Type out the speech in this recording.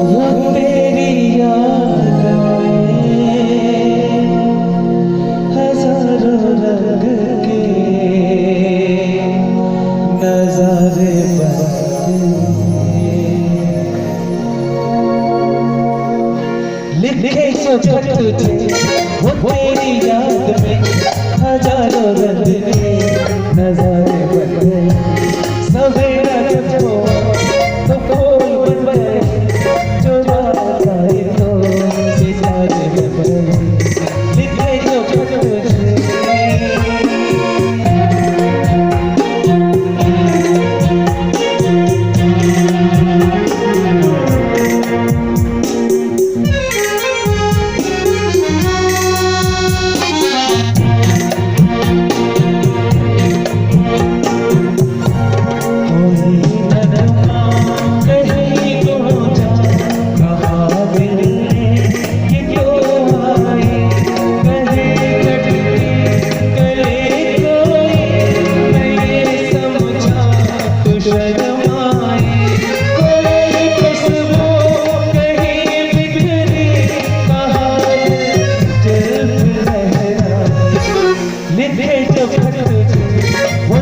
वो तेरी याद में हजारों रंग के नजारे लिखे जो खत तुझे वो तेरी याद में हजारों रंग के नजारे बन गए। सवेरा जब हुआ तो फूल बन गए, जो रात आई तो सितारे बन गए। लिखे जो खत तुझे लिखे जो खत तुझे वो